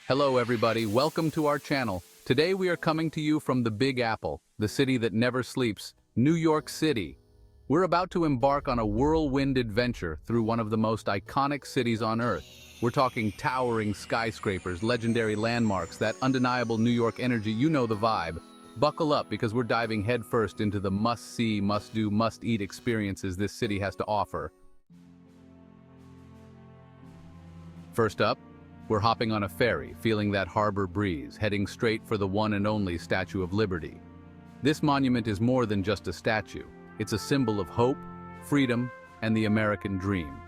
Hello everybody, welcome to our channel. Today we are coming to you from the Big Apple, the city that never sleeps, New York City. We're about to embark on a whirlwind adventure through one of the most iconic cities on Earth. We're talking towering skyscrapers, legendary landmarks, that undeniable New York energy, you know the vibe. Buckle up because we're diving headfirst into the must-see, must-do, must-eat experiences this city has to offer. First up, we're hopping on a ferry, feeling that harbor breeze, heading straight for the one and only Statue of Liberty. This monument is more than just a statue. It's a symbol of hope, freedom, and the American dream.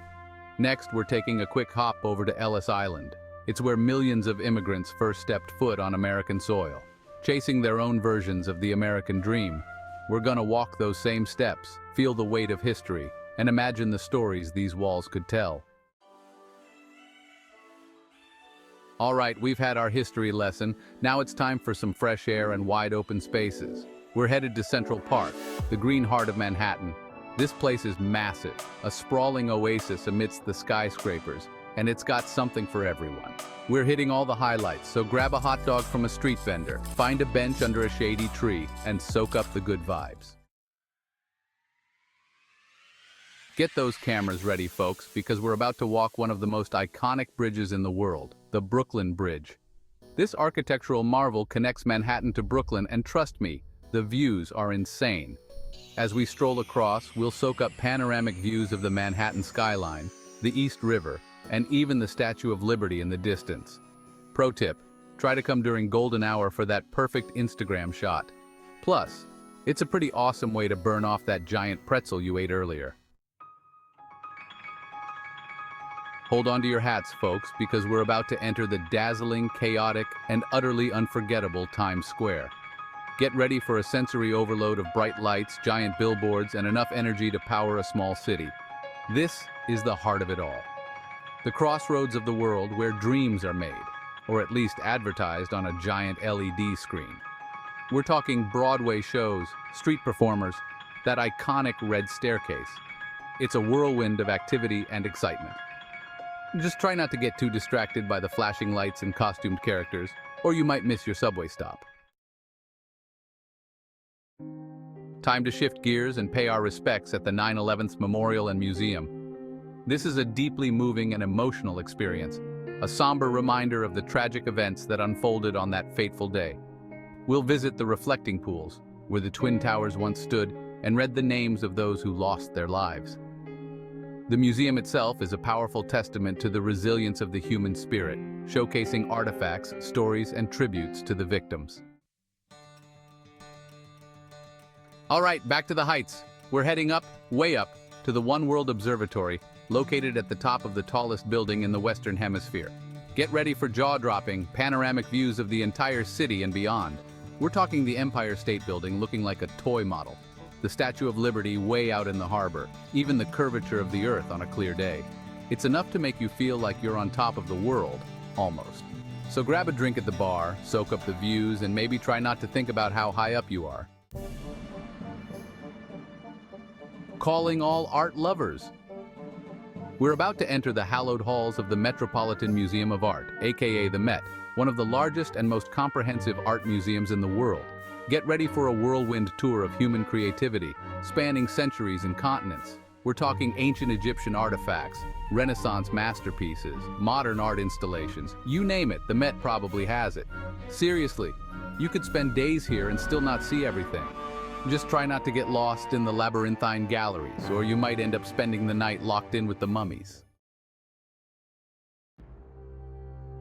Next, we're taking a quick hop over to Ellis Island. It's where millions of immigrants first stepped foot on American soil, chasing their own versions of the American dream. We're gonna walk those same steps, feel the weight of history, and imagine the stories these walls could tell. All right, we've had our history lesson. Now it's time for some fresh air and wide open spaces. We're headed to Central Park, the green heart of Manhattan. This place is massive, a sprawling oasis amidst the skyscrapers, and it's got something for everyone. We're hitting all the highlights, so grab a hot dog from a street vendor, find a bench under a shady tree, and soak up the good vibes. Get those cameras ready, folks, because we're about to walk one of the most iconic bridges in the world, the Brooklyn Bridge. This architectural marvel connects Manhattan to Brooklyn, and trust me, the views are insane. As we stroll across, we'll soak up panoramic views of the Manhattan skyline, the East River, and even the Statue of Liberty in the distance. Pro tip, try to come during golden hour for that perfect Instagram shot. Plus, it's a pretty awesome way to burn off that giant pretzel you ate earlier. Hold on to your hats, folks, because we're about to enter the dazzling, chaotic, and utterly unforgettable Times Square. Get ready for a sensory overload of bright lights, giant billboards, and enough energy to power a small city. This is the heart of it all. The crossroads of the world where dreams are made, or at least advertised on a giant LED screen. We're talking Broadway shows, street performers, that iconic red staircase. It's a whirlwind of activity and excitement. Just try not to get too distracted by the flashing lights and costumed characters, or you might miss your subway stop. Time to shift gears and pay our respects at the 9/11 Memorial and Museum. This is a deeply moving and emotional experience, a somber reminder of the tragic events that unfolded on that fateful day. We'll visit the reflecting pools, where the Twin Towers once stood, and read the names of those who lost their lives. The museum itself is a powerful testament to the resilience of the human spirit, showcasing artifacts, stories, and tributes to the victims. All right, back to the heights. We're heading up, way up, to the One World Observatory, located at the top of the tallest building in the Western Hemisphere. Get ready for jaw-dropping, panoramic views of the entire city and beyond. We're talking the Empire State Building looking like a toy model, the Statue of Liberty way out in the harbor, even the curvature of the Earth on a clear day. It's enough to make you feel like you're on top of the world, almost. So grab a drink at the bar, soak up the views, and maybe try not to think about how high up you are. Calling all art lovers. We're about to enter the hallowed halls of the Metropolitan Museum of Art, aka the Met, one of the largest and most comprehensive art museums in the world. Get ready for a whirlwind tour of human creativity, spanning centuries and continents. We're talking ancient Egyptian artifacts, Renaissance masterpieces, modern art installations. You name it, the Met probably has it. Seriously, you could spend days here and still not see everything. Just try not to get lost in the labyrinthine galleries, or you might end up spending the night locked in with the mummies.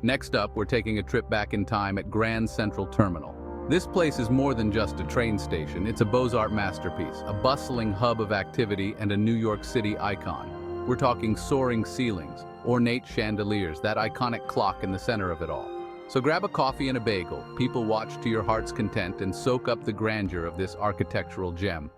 Next up, we're taking a trip back in time at Grand Central Terminal. This place is more than just a train station, it's a Beaux-Arts masterpiece, a bustling hub of activity and a New York City icon. We're talking soaring ceilings, ornate chandeliers, that iconic clock in the center of it all. So grab a coffee and a bagel, people watch to your heart's content, and soak up the grandeur of this architectural gem.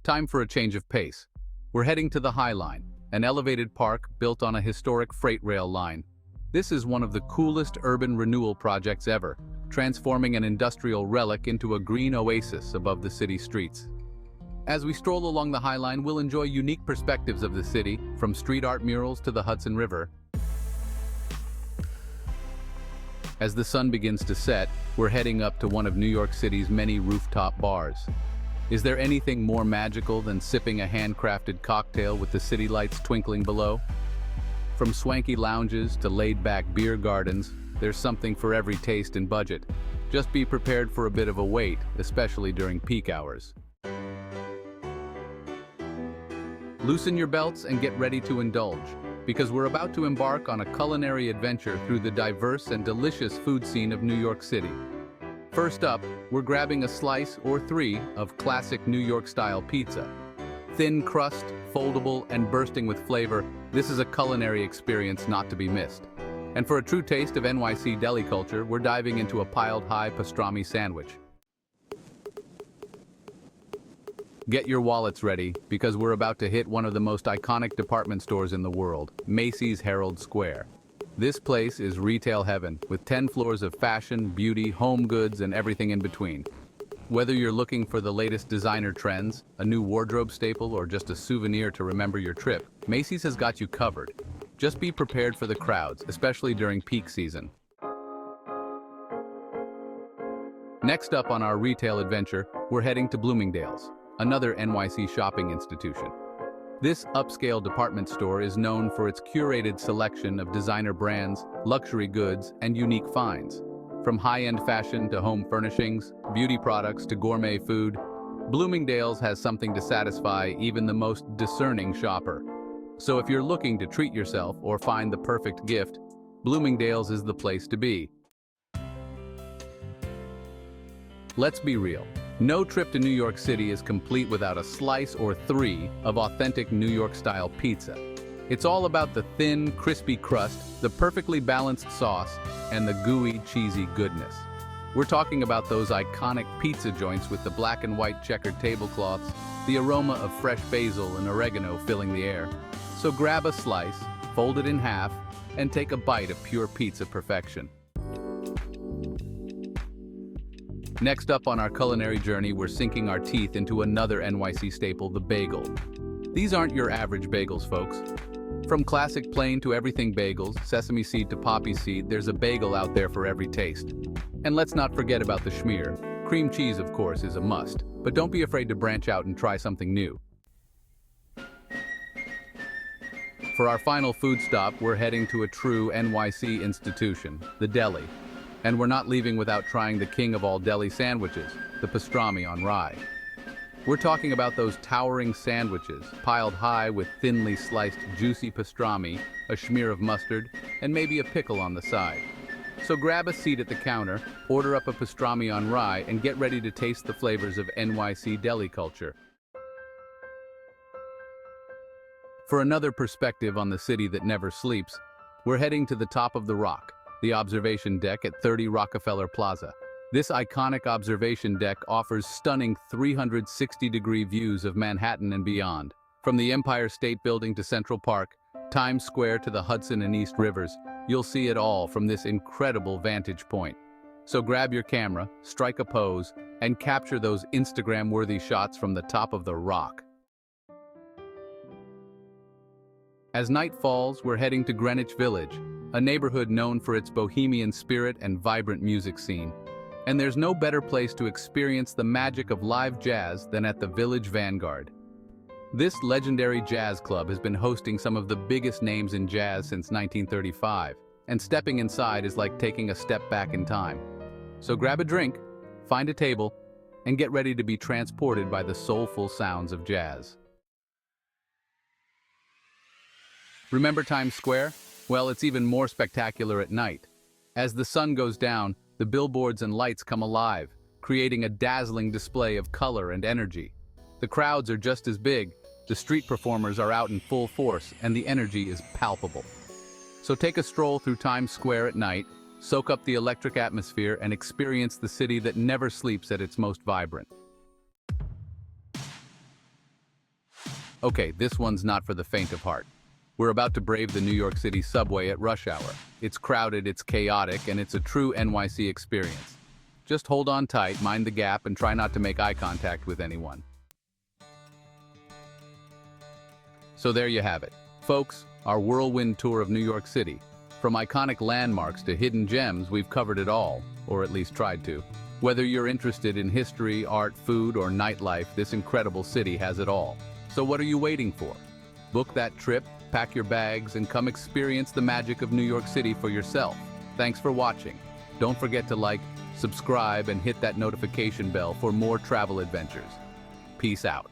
Time for a change of pace. We're heading to the High Line, an elevated park built on a historic freight rail line. This is one of the coolest urban renewal projects ever, transforming an industrial relic into a green oasis above the city streets. As we stroll along the High Line, we'll enjoy unique perspectives of the city, from street art murals to the Hudson River. As the sun begins to set, we're heading up to one of New York City's many rooftop bars. Is there anything more magical than sipping a handcrafted cocktail with the city lights twinkling below? From swanky lounges to laid-back beer gardens, there's something for every taste and budget. Just be prepared for a bit of a wait, especially during peak hours. Loosen your belts and get ready to indulge, because we're about to embark on a culinary adventure through the diverse and delicious food scene of New York City. First up, we're grabbing a slice or three of classic New York-style pizza. Thin crust, foldable, and bursting with flavor, this is a culinary experience not to be missed. And for a true taste of NYC deli culture, we're diving into a piled-high pastrami sandwich. Get your wallets ready, because we're about to hit one of the most iconic department stores in the world, Macy's Herald Square. This place is retail heaven, with 10 floors of fashion, beauty, home goods, and everything in between. Whether you're looking for the latest designer trends, a new wardrobe staple, or just a souvenir to remember your trip, Macy's has got you covered. Just be prepared for the crowds, especially during peak season. Next up on our retail adventure, we're heading to Bloomingdale's, another NYC shopping institution. This upscale department store is known for its curated selection of designer brands, luxury goods, and unique finds. From high-end fashion to home furnishings, beauty products to gourmet food, Bloomingdale's has something to satisfy even the most discerning shopper. So if you're looking to treat yourself or find the perfect gift, Bloomingdale's is the place to be. Let's be real. No trip to New York City is complete without a slice or three of authentic New York-style pizza. It's all about the thin, crispy crust, the perfectly balanced sauce, and the gooey, cheesy goodness. We're talking about those iconic pizza joints with the black and white checkered tablecloths, the aroma of fresh basil and oregano filling the air. So grab a slice, fold it in half, and take a bite of pure pizza perfection. Next up on our culinary journey, we're sinking our teeth into another NYC staple, the bagel. These aren't your average bagels, folks. From classic plain to everything bagels, sesame seed to poppy seed, there's a bagel out there for every taste. And let's not forget about the schmear. Cream cheese, of course, is a must, but don't be afraid to branch out and try something new. For our final food stop, we're heading to a true NYC institution, the deli. And we're not leaving without trying the king of all deli sandwiches, the pastrami on rye. We're talking about those towering sandwiches, piled high with thinly sliced juicy pastrami, a schmear of mustard, and maybe a pickle on the side. So grab a seat at the counter, order up a pastrami on rye, and get ready to taste the flavors of NYC deli culture. For another perspective on the city that never sleeps, we're heading to the top of the Rock, the observation deck at 30 Rockefeller Plaza. This iconic observation deck offers stunning 360-degree views of Manhattan and beyond. From the Empire State Building to Central Park, Times Square to the Hudson and East Rivers, you'll see it all from this incredible vantage point. So grab your camera, strike a pose, and capture those Instagram-worthy shots from the top of the Rock. As night falls, we're heading to Greenwich Village, a neighborhood known for its bohemian spirit and vibrant music scene. And there's no better place to experience the magic of live jazz than at the Village Vanguard. This legendary jazz club has been hosting some of the biggest names in jazz since 1935, and stepping inside is like taking a step back in time. So grab a drink, find a table, and get ready to be transported by the soulful sounds of jazz. Remember Times Square? Well, it's even more spectacular at night. As the sun goes down, the billboards and lights come alive, creating a dazzling display of color and energy. The crowds are just as big, the street performers are out in full force, and the energy is palpable. So take a stroll through Times Square at night, soak up the electric atmosphere, and experience the city that never sleeps at its most vibrant. Okay, this one's not for the faint of heart. We're about to brave the New York City subway at rush hour. It's crowded, it's chaotic, and it's a true NYC experience. Just hold on tight, mind the gap, and try not to make eye contact with anyone. So there you have it. Folks, our whirlwind tour of New York City. From iconic landmarks to hidden gems, we've covered it all, or at least tried to. Whether you're interested in history, art, food, or nightlife, this incredible city has it all. So what are you waiting for? Book that trip, pack your bags, and come experience the magic of New York City for yourself. Thanks for watching. Don't forget to like, subscribe, and hit that notification bell for more travel adventures. Peace out.